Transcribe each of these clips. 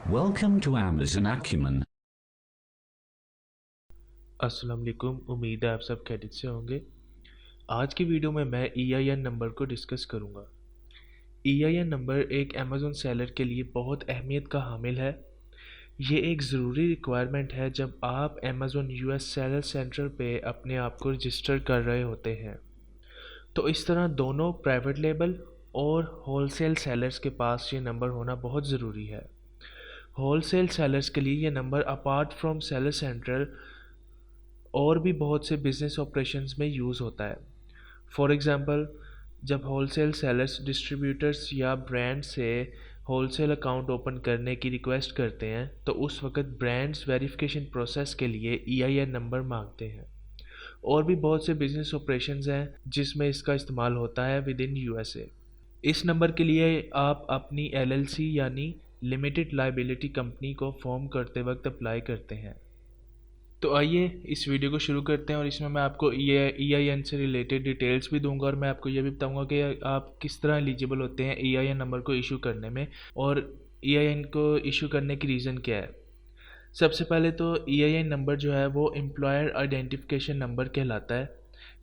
Welcome to Amazon Acumen. अस्सलाम वालेकुम। उम्मीद है आप सब खैरियत से होंगे। आज की वीडियो में मैं EIN नंबर को डिस्कस करूंगा। EIN नंबर एक अमेज़न सेलर के लिए बहुत अहमियत का हामिल है। ये एक ज़रूरी रिक्वायरमेंट है जब आप अमेज़न US सेलर सेंटर पे अपने आप को रजिस्टर कर रहे होते हैं। तो इस तरह दोनों प्राइवेट लेबल और होलसेल सेलर्स के पास ये नंबर होना बहुत ज़रूरी है। होलसेल सेलर्स के लिए ये number apart from seller central और भी बहुत से बिजनेस ऑपरेशंस में यूज़ होता है। फॉर एग्ज़ाम्पल, जब होलसेल सेलर्स डिस्ट्रीब्यूटर्स या ब्रांड से होलसेल अकाउंट ओपन करने की रिक्वेस्ट करते हैं तो उस वक्त ब्रांड्स वेरिफिकेशन प्रोसेस के लिए EIN नंबर मांगते हैं। और भी बहुत से बिजनेस ऑपरेशंस हैं जिसमें इसका इस्तेमाल होता है विद इन USA। इस नंबर के लिए आप अपनी LLC यानी लिमिटेड लाइबिलिटी कंपनी को फॉर्म करते वक्त अप्लाई करते हैं। तो आइए इस वीडियो को शुरू करते हैं और इसमें मैं आपको ये EIN से रिलेटेड डिटेल्स भी दूंगा और मैं आपको ये भी बताऊंगा कि आप किस तरह एलिजिबल होते हैं EIN नंबर को इशू करने में और EIN को इशू करने की रीज़न क्या है। सबसे पहले तो EIN नंबर जो है वो एम्प्लॉयर आइडेंटिफिकेशन नंबर कहलाता है।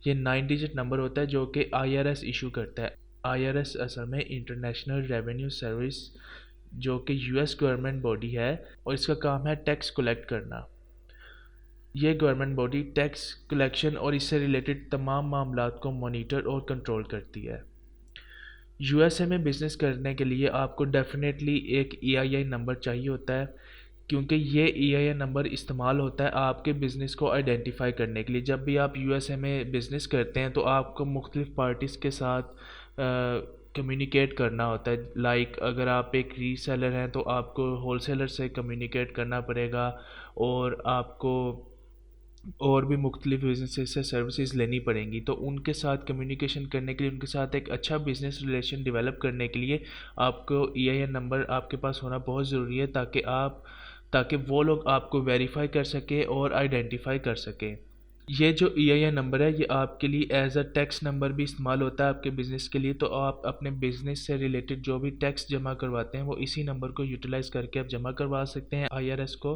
ये 9 डिजिट नंबर होता है जो कि IRS इशू करता है। IRS असल में इंटरनेशनल रेवेन्यू सर्विस जो कि US गवर्नमेंट बॉडी है और इसका काम है टैक्स कलेक्ट करना। ये गवर्नमेंट बॉडी टैक्स कलेक्शन और इससे रिलेटेड तमाम मामलात को मॉनिटर और कंट्रोल करती है। USA में बिज़नेस करने के लिए आपको डेफिनेटली एक EIN नंबर चाहिए होता है क्योंकि ये EIN नंबर इस्तेमाल होता है आपके बिज़नेस को आइडेंटिफाई करने के लिए। जब भी आप USA में बिज़नेस करते हैं तो आपको मुख्तलिफ़ पार्टीज़ के साथ कम्युनिकेट करना होता है। लाइक अगर आप एक रीसेलर हैं तो आपको होलसेलर से कम्युनिकेट करना पड़ेगा और आपको और भी मुख्तलिफ बिजनेस से सर्विसेज लेनी पड़ेंगी। तो उनके साथ कम्युनिकेशन करने के लिए, उनके साथ एक अच्छा बिजनेस रिलेशन डेवलप करने के लिए आपको EIN नंबर आपके पास होना बहुत ज़रूरी है ताकि वो लोग आपको वेरीफाई कर सके और आइडेंटिफाई कर सकें। ये जो EIN नंबर है ये आपके लिए एज अ टैक्स नंबर भी इस्तेमाल होता है आपके बिज़नेस के लिए। तो आप अपने बिज़नेस से रिलेटेड जो भी टैक्स जमा करवाते हैं वो इसी नंबर को यूटिलाइज़ करके आप जमा करवा सकते हैं IRS को।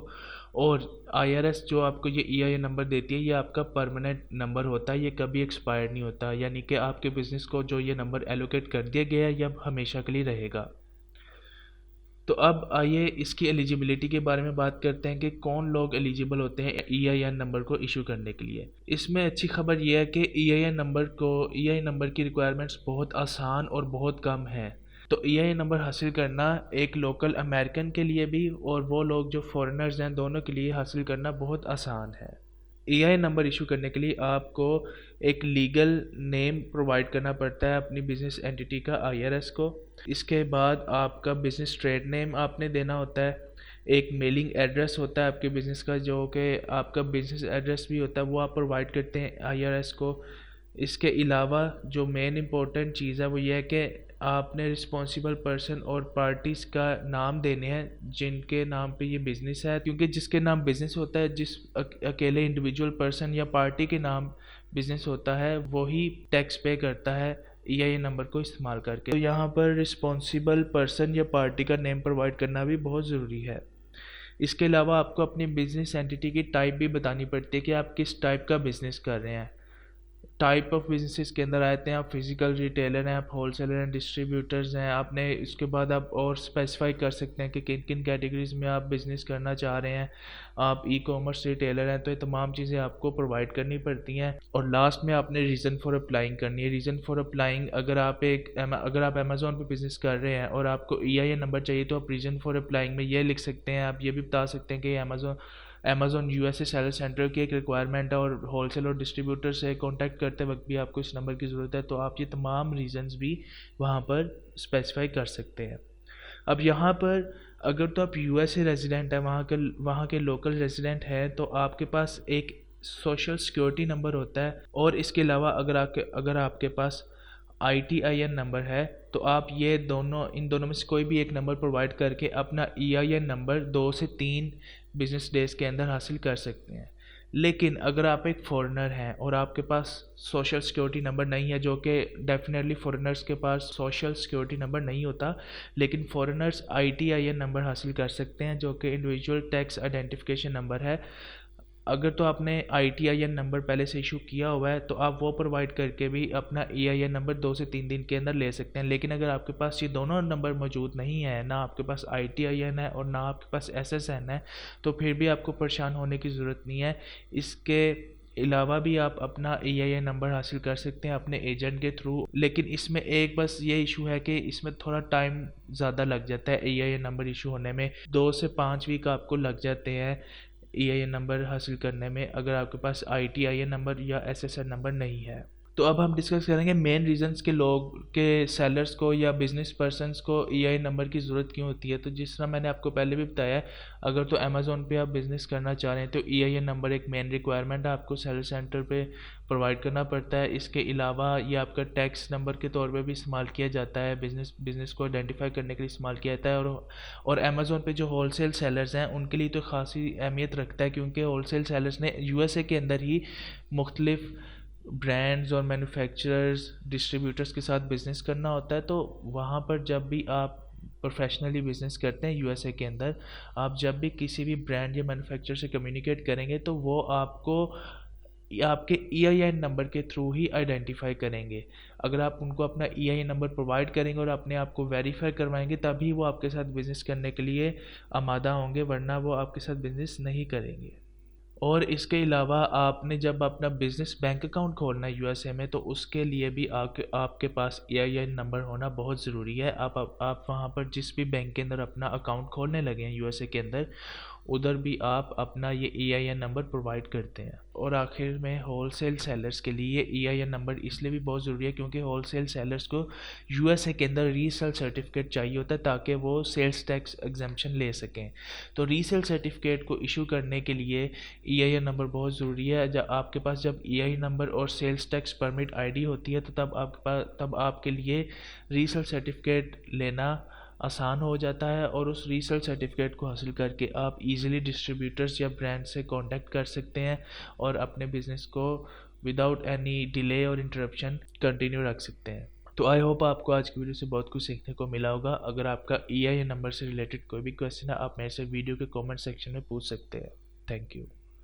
और IRS जो आपको ये EIN नंबर देती है ये आपका परमानेंट नंबर होता है, ये कभी एक्सपायर नहीं होता। यानी कि आपके बिज़नेस को जो ये नंबर एलोकेट कर दिया गया है ये अब हमेशा के लिए रहेगा। तो अब आइए इसकी एलिजिबिलिटी के बारे में बात करते हैं कि कौन लोग एलिजिबल होते हैं EIN नंबर को इशू करने के लिए। इसमें अच्छी खबर यह है कि EIN नंबर की रिक्वायरमेंट्स बहुत आसान और बहुत कम है। तो EIN नंबर हासिल करना एक लोकल अमेरिकन के लिए भी और वो लोग जो फॉरेनर्स हैं दोनों के लिए हासिल करना बहुत आसान है। EIN नंबर इशू करने के लिए आपको एक लीगल नेम प्रोवाइड करना पड़ता है अपनी बिजनेस एंटिटी का IRS को। इसके बाद आपका बिजनेस ट्रेड नेम आपने देना होता है। एक मेलिंग एड्रेस होता है आपके बिज़नेस का जो कि आपका बिज़नेस एड्रेस भी होता है वो आप प्रोवाइड करते हैं IRS को। इसके अलावा जो मेन इम्पोर्टेंट चीज़ है वो ये है कि आपने रिस्पॉन्सिबल पर्सन और पार्टीज़ का नाम देने हैं जिनके नाम पे ये बिज़नेस है, क्योंकि जिसके नाम बिज़नेस होता है, जिस अकेले इंडिविजुअल पर्सन या पार्टी के नाम बिज़नेस होता है वही टैक्स पे करता है EIN नंबर को इस्तेमाल करके। तो यहाँ पर रिस्पॉन्सिबल पर्सन या पार्टी का नेम प्रोवाइड करना भी बहुत ज़रूरी है। इसके अलावा आपको अपनी बिज़नेस एंटिटी की टाइप भी बतानी पड़ती है कि आप किस टाइप का बिज़नेस कर रहे हैं। टाइप ऑफ बिजनेसेस के अंदर आते हैं, आप फिजिकल रिटेलर हैं, आप होलसेलर हैं, डिस्ट्रीब्यूटर्स हैं। आपने इसके बाद आप और स्पेसिफाई कर सकते हैं कि किन किन कैटेगरीज में आप बिज़नेस करना चाह रहे हैं। आप ई-कॉमर्स रिटेलर हैं तो ये तमाम चीज़ें आपको प्रोवाइड करनी पड़ती हैं। और लास्ट में आपने रीज़न फॉर अप्लाइंग करनी है। रीज़न फॉर अप्लाइंग, अगर आप अमेज़ॉन पे बिज़नेस कर रहे हैं और आपको EIN नंबर चाहिए तो आप रीज़न फॉर अप्लाइंग में ये लिख सकते हैं। आप ये भी बता सकते हैं कि अमेज़ॉन USA सेलर सेंटर की एक रिक्वायरमेंट है और होलसेल और डिस्ट्रीब्यूटर से कांटेक्ट करते वक्त भी आपको इस नंबर की ज़रूरत है। तो आप ये तमाम रीज़न्स भी वहाँ पर स्पेसिफाई कर सकते हैं। अब यहाँ पर अगर तो आप USA रेजिडेंट है, वहाँ के लोकल रेजिडेंट है तो आपके पास एक सोशल सिक्योरिटी नंबर होता है। और इसके अलावा अगर आपके पास ITIN नंबर है तो आप इन दोनों में से कोई भी एक नंबर प्रोवाइड करके अपना EIN नंबर 2 से 3 बिजनेस डेज के अंदर हासिल कर सकते हैं। लेकिन अगर आप एक फ़ॉरेनर हैं और आपके पास सोशल सिक्योरिटी नंबर नहीं है, जो कि डेफिनेटली फ़ॉरेनर्स के पास सोशल सिक्योरिटी नंबर नहीं होता, लेकिन फ़ॉरेनर्स ITIN नंबर हासिल कर सकते हैं, जो कि इंडिविजुअल टैक्स आइडेंटिफिकेशन नंबर है। अगर तो आपने ITIN नंबर पहले से इशू किया हुआ है तो आप वो प्रोवाइड करके भी अपना EIN नंबर 2 से 3 दिन के अंदर ले सकते हैं। लेकिन अगर आपके पास ये दोनों नंबर मौजूद नहीं है, ना आपके पास ITIN है और ना आपके पास SSN है, तो फिर भी आपको परेशान होने की ज़रूरत नहीं है। इसके अलावा भी आप अपना EIN नंबर हासिल कर सकते हैं अपने एजेंट के थ्रू, लेकिन इसमें एक बस ये इशू है कि इसमें थोड़ा टाइम ज़्यादा लग जाता है। EIN नंबर इशू होने में 2 से 5 वीक आपको लग जाते हैं EIN नंबर हासिल करने में, अगर आपके पास ITIN नंबर या SSN नंबर नहीं है। तो अब हम डिस्कस करेंगे मेन रीजंस के लोग के सेलर्स को या बिजनेस पर्सनस को EIN नंबर की ज़रूरत क्यों होती है। तो जिस तरह मैंने आपको पहले भी बताया है, अगर तो अमेज़ोन पे आप बिज़नेस करना चाह रहे हैं तो EIN नंबर एक मेन रिक्वायरमेंट है, आपको सेलर सेंटर पे प्रोवाइड करना पड़ता है। इसके अलावा ये आपका टैक्स नंबर के तौर पे भी इस्तेमाल किया जाता है, बिज़नेस को आइडेंटिफाई करने के लिए इस्तेमाल किया जाता है। और अमेज़ोन पे जो होलसेल सेलर्स हैं उनके लिए तो खासी अहमियत रखता है, क्योंकि होलसेल सेलर्स ने USA के अंदर ही मुख्तलिफ ब्रांड्स और मैन्युफैक्चरर्स डिस्ट्रीब्यूटर्स के साथ बिज़नेस करना होता है। तो वहाँ पर जब भी आप प्रोफेशनली बिज़नेस करते हैं USA के अंदर, आप जब भी किसी भी ब्रांड या मैन्युफैक्चरर से कम्युनिकेट करेंगे तो वो आपको आपके EIN नंबर के थ्रू ही आइडेंटिफाई करेंगे। अगर आप उनको अपना EIN नंबर प्रोवाइड करेंगे और अपने आप को वेरीफाई करवाएंगे, तभी वो आपके साथ बिज़नेस करने के लिए आमादा होंगे, वरना वो आपके साथ बिज़नेस नहीं करेंगे। और इसके अलावा आपने जब अपना बिज़नेस बैंक अकाउंट खोलना है USA में, तो उसके लिए भी आपके पास EIN नंबर होना बहुत ज़रूरी है। आप वहाँ पर जिस भी बैंक के अंदर अपना अकाउंट खोलने लगे हैं USA के अंदर, उधर भी आप अपना ये EIN नंबर प्रोवाइड करते हैं। और आखिर में होलसेल सेलर्स के लिए EIN नंबर इसलिए भी बहुत ज़रूरी है क्योंकि होलसेल सेलर्स को USA के अंदर रीसेल सर्टिफिकेट चाहिए होता है, ताकि वो सेल्स टैक्स एग्जम्पशन ले सकें। तो रीसेल सर्टिफिकेट को इशू करने के लिए EIN नंबर बहुत ज़रूरी है। जब आपके पास जब EIN नंबर और सेल्स टैक्स परमिट ID होती है, तो तब आपके लिए रीसेल सर्टिफिकेट लेना आसान हो जाता है, और उस रीसेल सर्टिफिकेट को हासिल करके आप इजीली डिस्ट्रीब्यूटर्स या ब्रांड से कांटेक्ट कर सकते हैं और अपने बिज़नेस को विदाउट एनी डिले और इंटरप्शन कंटिन्यू रख सकते हैं। तो आई होप आपको आज की वीडियो से बहुत कुछ सीखने को मिला होगा। अगर आपका EIN नंबर से रिलेटेड कोई भी क्वेश्चन है, आप मेरे से वीडियो के कमेंट सेक्शन में पूछ सकते हैं। Thank you.